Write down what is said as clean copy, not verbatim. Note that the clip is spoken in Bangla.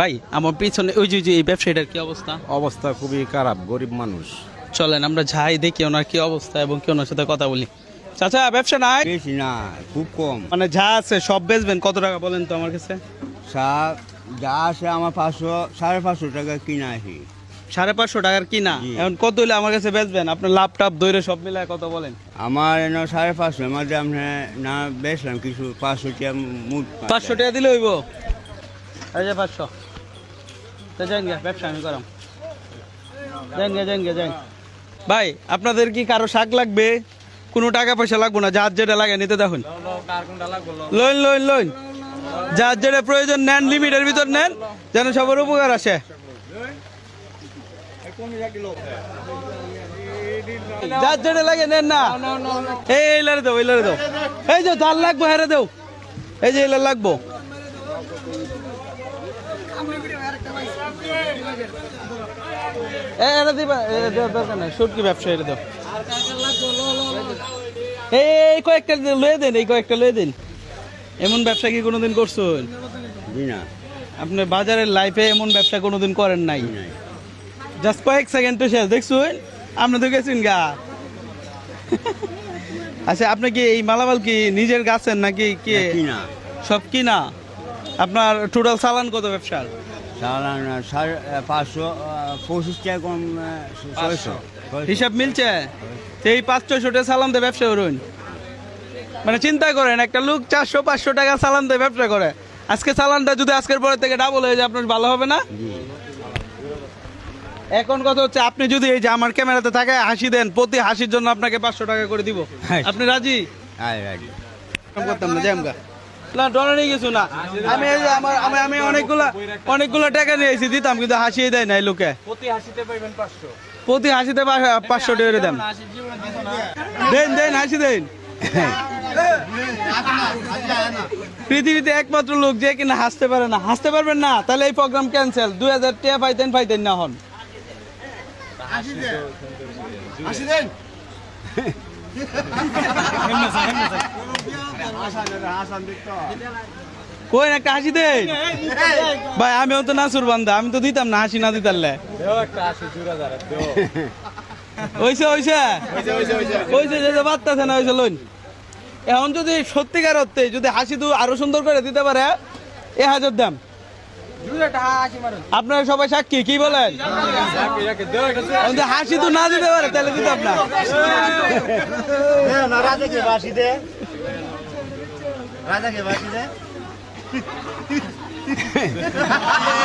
ভাই আমার পিছনে ওই যে এই ব্যবসায়ীটার কি অবস্থা? অবস্থা খুবই খারাপ, গরিব মানুষ। চলেন আমরা যাই দেখি ওনার কি অবস্থা এবং কি ওনার সাথে কথা বলি। চাচা ব্যবসা নাই? বেশি না, খুব কম। মানে যা আছে সব বেচবেন, কত টাকা বলেন তো আমার কাছে? যা আছে আমার 500-550 টাকা কিনা আসি। 550 টাকার কিনা, জি। এখন কত হলে আমার কাছে বেচবেন? আপনার লাভ টাপ দৈরে সব মিলায় কত বলেন? আমার এনে 550 মাঝে আপনি না বেচলাম কিছু 500 টাকা মুঠ। 500 টাকা দিলে হইব? এই যে 500 তো যান গে, ব্যবসা আমি করাম। যান গে। ভাই আপনাদের কি কারো শাক লাগবে? কোনো টাকা পয়সা লাগবো না, যার যেটা লাগে নিতে দেখুন। লোন যার যেটা প্রয়োজন নেন, লিমিটের ভিতর নেন, যেন সবার উপকার আসে। যার যেটা লাগে নেন না। এই লারে দাও, এই যে যার লাগবো হেরে দাও, এই যে এলার লাগবো। এটা দিবা, দরকার নাই, সুটকি ব্যবসা এটা দাও। এই কয়েকটা লয়ে দেন। এমন ব্যবসা কি কোনোদিন করছেন? না, আপনি বাজারের লাইফে এমন ব্যবসা কোনোদিন করেন নাই? জাস্ট কয়েক সেকেন্ড তো শেষ, দেখছুন আপনি তো গেছেন গা। আচ্ছা, আপনি কি এই মালামাল কি নিজের গাছের নাকি কি? কিনা। সব কিনা? আপনার টোটাল চালান কত ব্যবসার? 525 টাকা কম 600। হিসাব মিলছে? এই 500-600 টাকা চালান দিয়ে ব্যবসা করুন? মানে চিন্তা করেন, একটা লোক 400-500 টাকা চালান দিয়ে ব্যবসা করে, আজকে চালানটা যদি আজকের পরে থেকে ডাবল হয়ে যায়, আপনার ভালো হবে না? এখন কথা হচ্ছে, আপনি যদি এই যে আমার ক্যামেরাতে থাকে হাসি দেন, প্রতি হাসির জন্য আপনাকে 500 টাকা করে দিব। আপনি রাজি? করতাম না জ্যামগা না, ডলারে কিছু না। আমি এই যে আমি অনেকগুলো টাকা নিয়ে এসেছি, দিতাম, কিন্তু হাসিয়ে দেয় না এই লোকে। প্রতি হাসিতে 500 টাকা করে দেন। হাসি দেন। পৃথিবীতে একমাত্র লোক যে কিনা হাসতে পারে না। হাসতে পারবেন না, তাহলে এই প্রোগ্রাম ক্যান্সেল। 2000 টাকা পাইতেন না হন। কই একটা হাসি দেন ভাই, আমিও তো নাসুর বান্দা, আমি তো দিতাম না হাসি না দিতারলে। বাড়তেছে না, লোন। এখন যদি সত্যিকার অর্থে যদি হাসি তো আরো সুন্দর করে দিতে পারে, 1000 দাম। আপনারা সবাই সাক্ষী, কি বলেন? হাসি তো না দিতে পারে, তাহলে দিতাম না।